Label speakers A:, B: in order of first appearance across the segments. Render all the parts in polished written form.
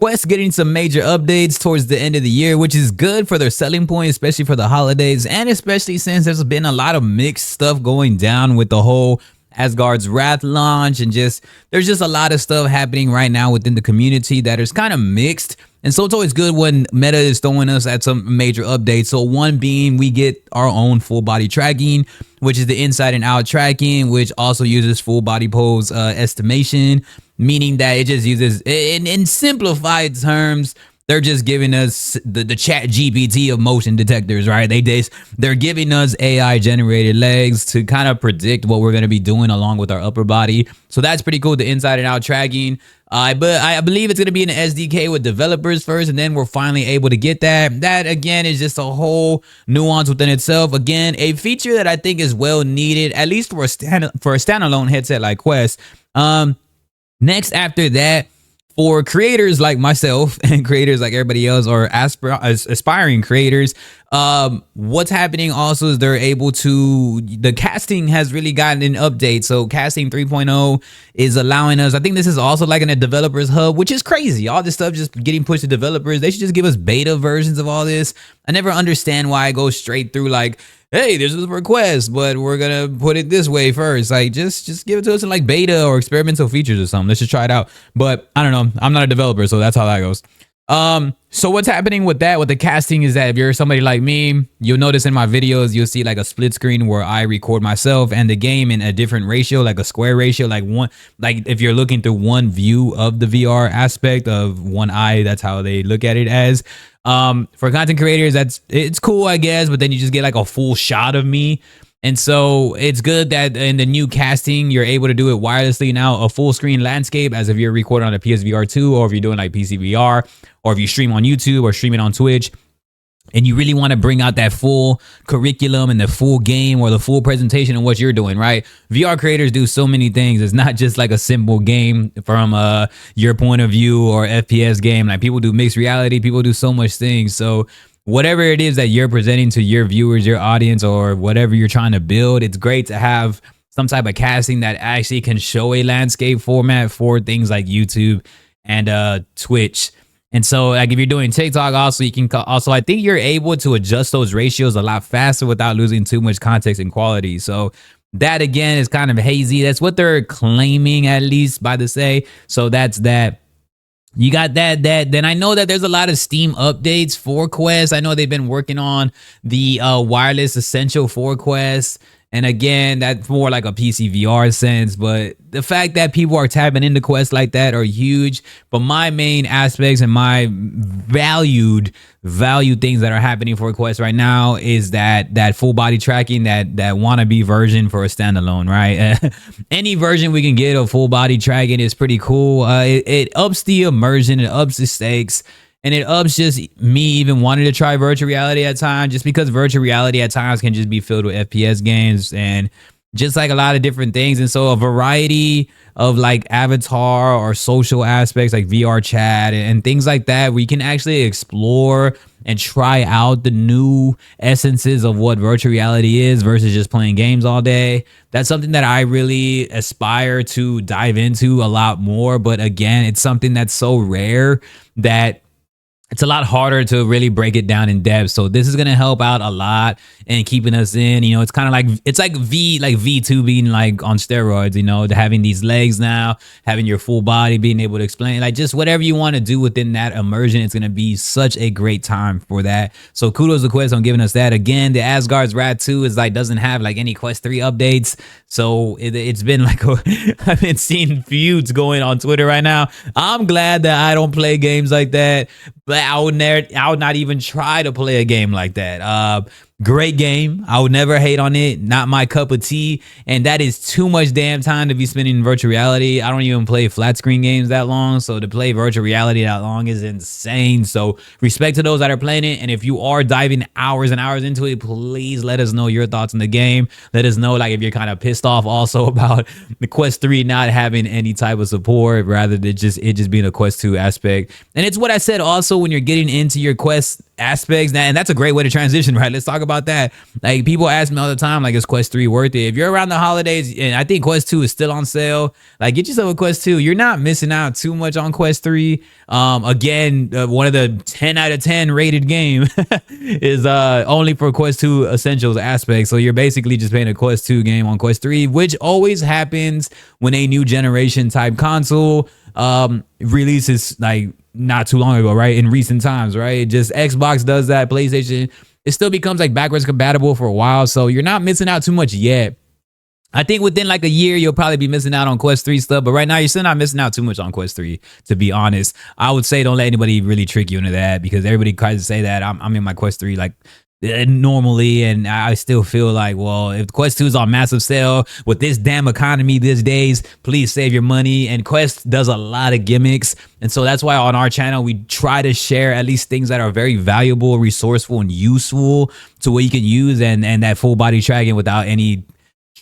A: Quest getting some major updates towards the end of the year, which is good for their selling point, especially for the holidays, and especially since there's been a lot of mixed stuff going down with the whole Asgard's Wrath launch, and there's just a lot of stuff happening right now within the community that is kind of mixed. And so it's always good when Meta is throwing us at some major updates. So one being we get our own full body tracking, which is the inside and out tracking, which also uses full body pose estimation, meaning that it just uses, in simplified terms, they're just giving us the chat GPT of motion detectors, right? They're giving us AI generated legs to kind of predict what we're going to be doing along with our upper body. So that's pretty cool, the inside and out tracking. But I believe it's going to be in the SDK with developers first, and then we're finally able to get that. That, again, is just a whole nuance within itself. Again, a feature that I think is well needed, at least for a standalone headset like Quest. Next after that, for creators like myself and creators like everybody else, or aspiring creators, what's happening also is they're able to, the casting has really gotten an update. So casting 3.0 is allowing us, I think this is also like in a developers hub, which is crazy. All this stuff just getting pushed to developers. They should just give us beta versions of all this. I never understand why I go straight through like, hey, this is a request, but we're gonna put it this way first. Like, just give it to us in like beta or experimental features or something. Let's just try it out. But I don't know. I'm not a developer, so that's how that goes. So what's happening with that, with the casting, is that if you're somebody like me, you'll notice in my videos, you'll see like a split screen where I record myself and the game in a different ratio, like a square ratio, like if you're looking through one view of the VR aspect of one eye, that's how they look at it as. For content creators, it's cool, I guess, but then you just get like a full shot of me. And so it's good that in the new casting, you're able to do it wirelessly now, a full screen landscape, as if you're recording on a PSVR 2, or if you're doing like PCVR, or if you stream on YouTube or streaming on Twitch, and you really want to bring out that full curriculum and the full game or the full presentation of what you're doing, right? VR creators do so many things. It's not just like a simple game from your point of view or FPS game. Like, people do mixed reality, people do so much things. So whatever it is that you're presenting to your viewers, your audience, or whatever you're trying to build, it's great to have some type of casting that actually can show a landscape format for things like YouTube and Twitch. And so, like, if you're doing TikTok also, you can also, I think you're able to adjust those ratios a lot faster without losing too much context and quality. So that, again, is kind of hazy. That's what they're claiming, at least by the say. So that's that. You got that. Then I know that there's a lot of Steam updates for Quest. I know they've been working on the wireless essential for Quest. And again, that's more like a PC VR sense, but the fact that people are tapping into Quest like that are huge. But my main aspects and my value things that are happening for Quest right now is that full body tracking, that wannabe version for a standalone, right? Any version we can get of full body tracking is pretty cool. It ups the immersion, it ups the stakes. And it ups just me even wanting to try virtual reality at times, just because virtual reality at times can just be filled with FPS games and just like a lot of different things. And so a variety of like avatar or social aspects like VR chat and things like that, we can actually explore and try out the new essences of what virtual reality is versus just playing games all day. That's something that I really aspire to dive into a lot more. But again, it's something that's so rare that it's a lot harder to really break it down in depth. So this is going to help out a lot in keeping us in, you know, it's kind of like, it's like V2 being like on steroids, you know, having these legs now, having your full body, being able to explain, like just whatever you want to do within that immersion. It's going to be such a great time for that. So kudos to Quest on giving us that. Again, the Asgard's Wrath 2 is like, doesn't have like any Quest 3 updates. So it's been like, I've been seeing feuds going on Twitter right now. I'm glad that I don't play games like that, but I would not even try to play a game like that. Great game. I would never hate on it. Not my cup of tea. And that is too much damn time to be spending in virtual reality. I don't even play flat screen games that long. So to play virtual reality that long is insane. So respect to those that are playing it. And if you are diving hours and hours into it, please let us know your thoughts on the game. Let us know like if you're kind of pissed off also about the Quest 3 not having any type of support, rather than it just being a Quest 2 aspect. And it's what I said also, when you're getting into your Quest aspects. And that's a great way to transition, right? Let's talk about that. Like, people ask me all the time, like, is Quest 3 worth it? If you're around the holidays, and I think Quest 2 is still on sale, like, get yourself a Quest 2. You're not missing out too much on Quest 3. Again, one of the 10 out of 10 rated game is only for Quest 2 Essentials aspect. So you're basically just playing a Quest 2 game on Quest 3, which always happens when a new generation type console releases, like, not too long ago, right? In recent times, right? Just Xbox does that, PlayStation, it still becomes like backwards compatible for a while. So you're not missing out too much yet. I think within like a year, you'll probably be missing out on Quest 3 stuff. But right now, you're still not missing out too much on Quest 3, to be honest. I would say don't let anybody really trick you into that, because everybody tries to say that. I'm in my Quest 3 like normally, and I still feel like, well, if Quest 2 is on massive sale with this damn economy these days, please save your money. And Quest does a lot of gimmicks, and so that's why on our channel we try to share at least things that are very valuable, resourceful, and useful to what you can use. And that full body tracking without any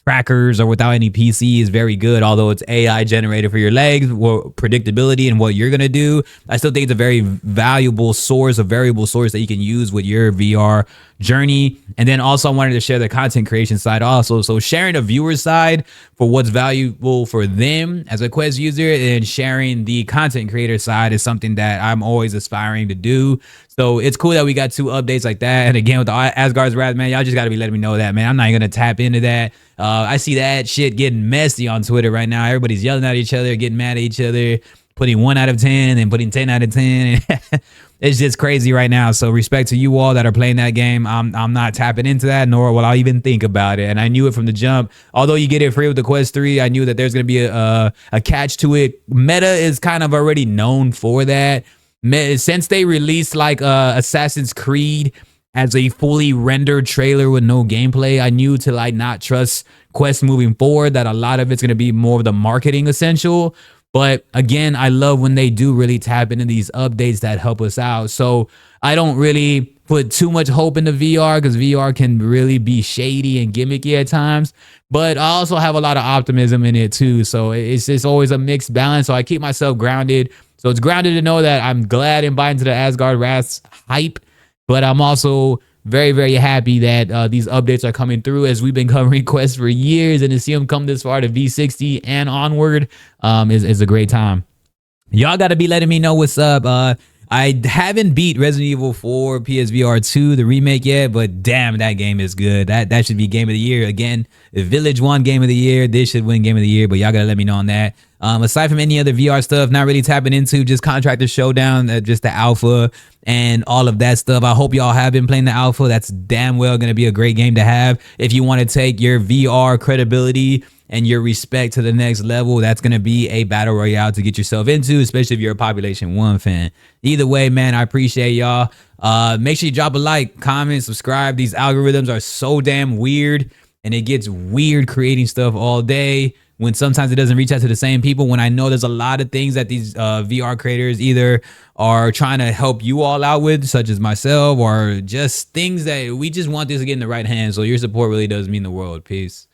A: trackers or without any PC is very good, although it's AI generated for your legs, or predictability and what you're gonna do. I still think it's a very valuable source, a variable source that you can use with your VR journey. And then also I wanted to share the content creation side also. So sharing the viewer side for what's valuable for them as a Quest user, and sharing the content creator side is something that I'm always aspiring to do. So it's cool that we got 2 updates like that. And again, with the Asgard's Wrath, man, y'all just got to be letting me know that, man. I'm not going to tap into that. I see that shit getting messy on Twitter right now. Everybody's yelling at each other, getting mad at each other, putting 1 out of 10 and then putting 10 out of 10. It's just crazy right now. So respect to you all that are playing that game. I'm not tapping into that, nor will I even think about it. And I knew it from the jump. Although you get it free with the Quest 3, I knew that there's going to be a catch to it. Meta is kind of already known for that. Since they released like Assassin's Creed as a fully rendered trailer with no gameplay, I knew to like not trust Quest moving forward, that a lot of it's going to be more of the marketing essential. But again, I love when they do really tap into these updates that help us out. So I don't really put too much hope into VR, because VR can really be shady and gimmicky at times. But I also have a lot of optimism in it too. So it's just always a mixed balance. So I keep myself grounded. So it's grounded to know that I'm glad and buying into the Asgard Wrath hype, but I'm also very, very happy that these updates are coming through, as we've been covering Quest for years, and to see them come this far to V60 and onward is a great time. Y'all got to be letting me know what's up. I haven't beat Resident Evil 4 PSVR 2, the remake, yet, but damn, that game is good. That should be game of the year. Again, if Village won game of the year, this should win game of the year, but y'all got to let me know on that. Aside from any other VR stuff, not really tapping into just Contractor Showdown, just the alpha and all of that stuff. I hope y'all have been playing the alpha. That's damn well going to be a great game to have if you want to take your VR credibility and your respect to the next level. That's going to be a battle royale to get yourself into, especially if you're a Population 1 fan. Either way, man, I appreciate y'all. Make sure you drop a like, comment, subscribe. These algorithms are so damn weird, and it gets weird creating stuff all day when sometimes it doesn't reach out to the same people. When I know there's a lot of things that these VR creators either are trying to help you all out with, such as myself, or just things that we just want this to get in the right hands. So your support really does mean the world. Peace.